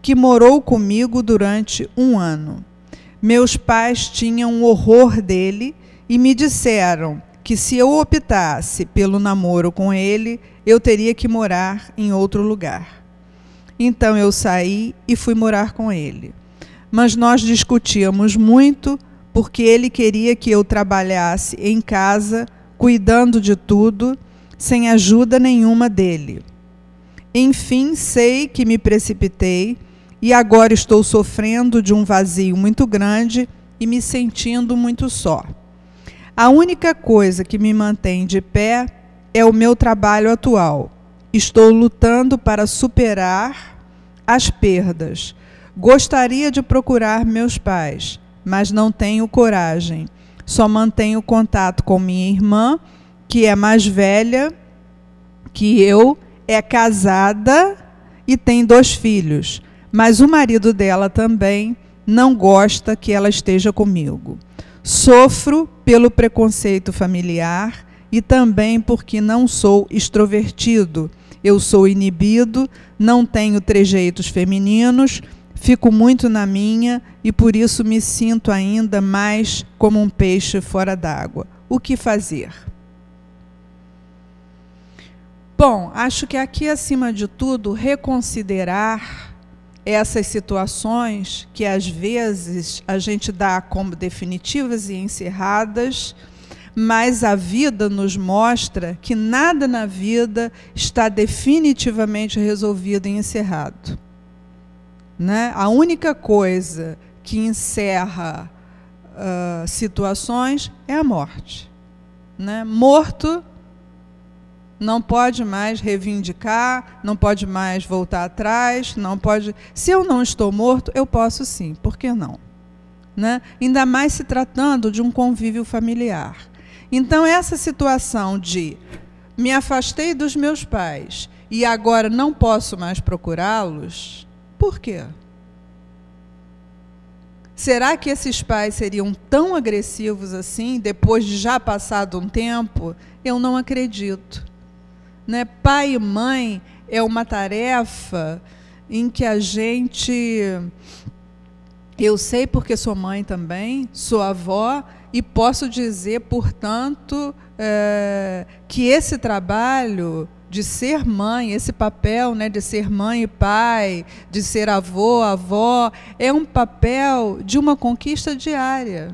que morou comigo durante 1 ano. Meus pais tinham um horror dele e me disseram que se eu optasse pelo namoro com ele, eu teria que morar em outro lugar. Então eu saí e fui morar com ele. Mas nós discutíamos muito porque ele queria que eu trabalhasse em casa, cuidando de tudo, sem ajuda nenhuma dele. Enfim, sei que me precipitei e agora estou sofrendo de um vazio muito grande e me sentindo muito só. A única coisa que me mantém de pé é o meu trabalho atual. Estou lutando para superar as perdas. Gostaria de procurar meus pais, mas não tenho coragem. Só mantenho contato com minha irmã, que é mais velha que eu, é casada e tem 2 filhos. Mas o marido dela também não gosta que ela esteja comigo. Sofro pelo preconceito familiar e também porque não sou extrovertido. Eu sou inibido, não tenho trejeitos femininos, fico muito na minha e por isso me sinto ainda mais como um peixe fora d'água. O que fazer? Bom, acho que aqui, acima de tudo, reconsiderar essas situações que, às vezes, a gente dá como definitivas e encerradas, mas a vida nos mostra que nada na vida está definitivamente resolvido e encerrado. Né? A única coisa que encerra situações é a morte. Né? Morto não pode mais reivindicar, não pode mais voltar atrás, não pode... Se eu não estou morto, eu posso sim, por que não? Né? Ainda mais se tratando de um convívio familiar. Então, essa situação de me afastei dos meus pais e agora não posso mais procurá-los, por quê? Será que esses pais seriam tão agressivos assim, depois de já passado um tempo? Eu não acredito. Né? Pai e mãe é uma tarefa em que a gente... Eu sei porque sou mãe também, sou avó, e posso dizer, portanto, que esse trabalho de ser mãe, esse papel, né, de ser mãe e pai, de ser avô, avó, é um papel de uma conquista diária.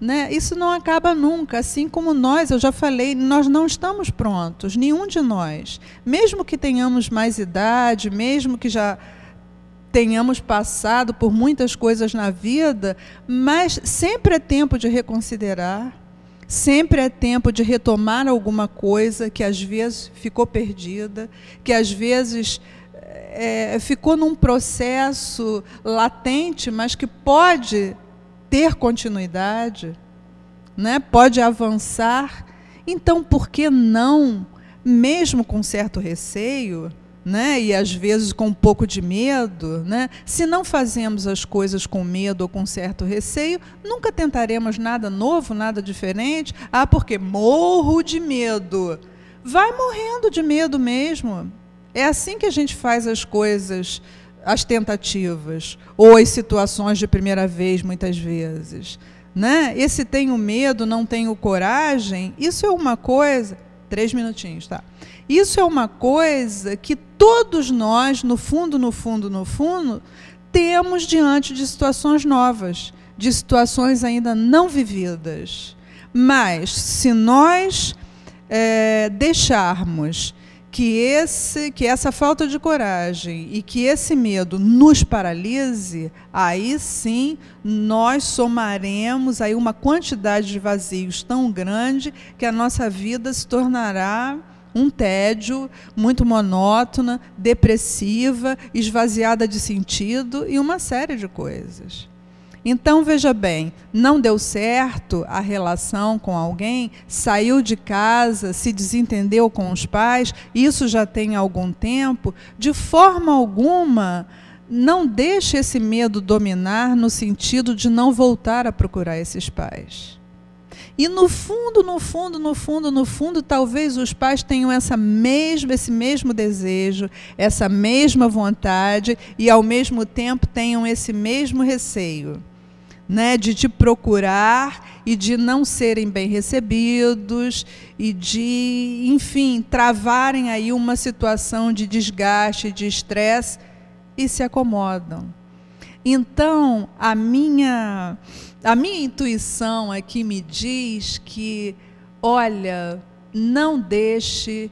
né? Isso não acaba nunca, assim como nós, eu já falei, nós não estamos prontos, nenhum de nós. Mesmo que tenhamos mais idade, mesmo que já tenhamos passado por muitas coisas na vida, mas sempre é tempo de reconsiderar, sempre é tempo de retomar alguma coisa que às vezes ficou perdida, que às vezes ficou num processo latente, mas que pode ter continuidade, né? Pode avançar. Então, por que não, mesmo com certo receio, né? E às vezes com um pouco de medo, né? Se não fazemos as coisas com medo ou com certo receio, nunca tentaremos nada novo, nada diferente. Ah, porque morro de medo. Vai morrendo de medo mesmo. É assim que a gente faz as coisas, as tentativas, ou as situações de primeira vez, muitas vezes, né? Esse tenho medo, não tenho coragem, isso é uma coisa... 3 minutinhos, tá? Isso é uma coisa que todos nós, no fundo, temos diante de situações novas, de situações ainda não vividas. Mas, se nós deixarmos que essa falta de coragem e que esse medo nos paralise, aí sim nós somaremos aí uma quantidade de vazios tão grande que a nossa vida se tornará um tédio, muito monótona, depressiva, esvaziada de sentido e uma série de coisas. Então, veja bem, não deu certo a relação com alguém, saiu de casa, se desentendeu com os pais, isso já tem algum tempo, de forma alguma, não deixe esse medo dominar no sentido de não voltar a procurar esses pais. E no fundo, talvez os pais tenham esse mesmo desejo, essa mesma vontade e, ao mesmo tempo, tenham esse mesmo receio, né, de te procurar e de não serem bem recebidos e de, enfim, travarem aí uma situação de desgaste, de estresse e se acomodam. Então, a minha intuição aqui me diz que, olha, não deixe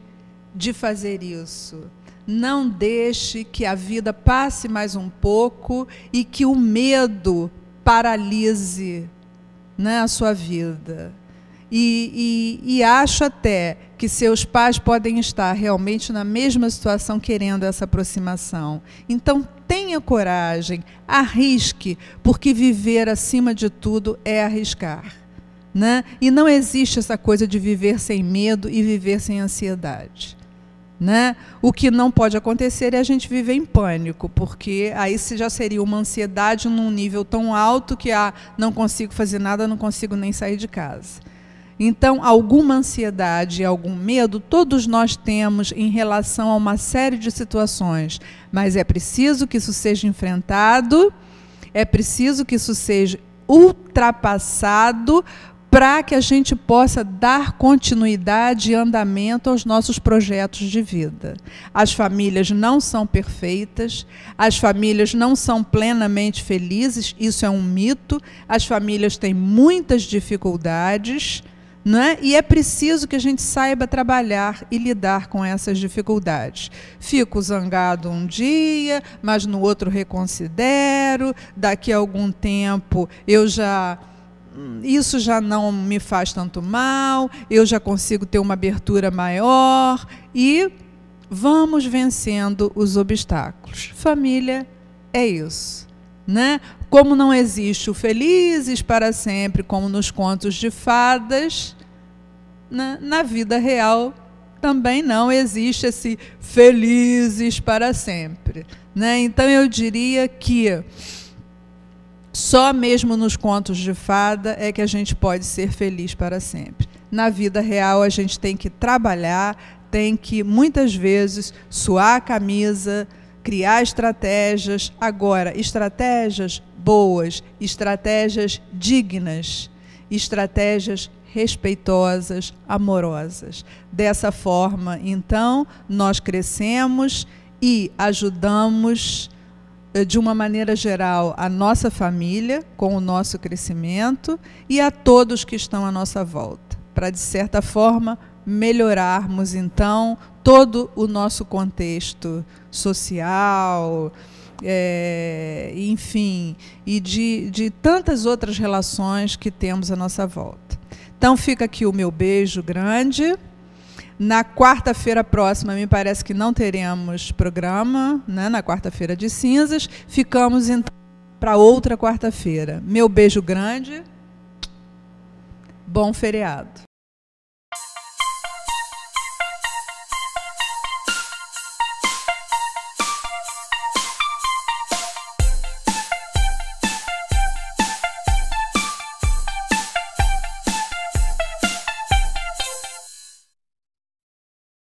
de fazer isso. Não deixe que a vida passe mais um pouco e que o medo paralise, né, a sua vida. E acho até que seus pais podem estar realmente na mesma situação, querendo essa aproximação. Então, tenha coragem, arrisque, porque viver, acima de tudo, é arriscar, né? E não existe essa coisa de viver sem medo e viver sem ansiedade, né? O que não pode acontecer é a gente viver em pânico, porque aí já seria uma ansiedade num nível tão alto que não consigo fazer nada, não consigo nem sair de casa. Então, alguma ansiedade, algum medo, todos nós temos em relação a uma série de situações, mas é preciso que isso seja enfrentado, é preciso que isso seja ultrapassado para que a gente possa dar continuidade e andamento aos nossos projetos de vida. As famílias não são perfeitas, as famílias não são plenamente felizes, isso é um mito, as famílias têm muitas dificuldades, né? E é preciso que a gente saiba trabalhar e lidar com essas dificuldades. Fico zangado um dia, mas no outro reconsidero, daqui a algum tempo isso já não me faz tanto mal, eu já consigo ter uma abertura maior e vamos vencendo os obstáculos. Família é isso, né? Como não existe o felizes para sempre, como nos contos de fadas, na vida real também não existe esse felizes para sempre, né? Então eu diria que só mesmo nos contos de fada é que a gente pode ser feliz para sempre. Na vida real a gente tem que trabalhar, tem que muitas vezes suar a camisa, criar estratégias, agora estratégias boas, estratégias dignas, estratégias respeitosas, amorosas. Dessa forma, então, nós crescemos e ajudamos de uma maneira geral, a nossa família, com o nosso crescimento, e a todos que estão à nossa volta, para, de certa forma, melhorarmos, então, todo o nosso contexto social, enfim, e de tantas outras relações que temos à nossa volta. Então, fica aqui o meu beijo grande. Na quarta-feira próxima, me parece que não teremos programa, né, na quarta-feira de cinzas. Ficamos, então, para outra quarta-feira. Meu beijo grande. Bom feriado.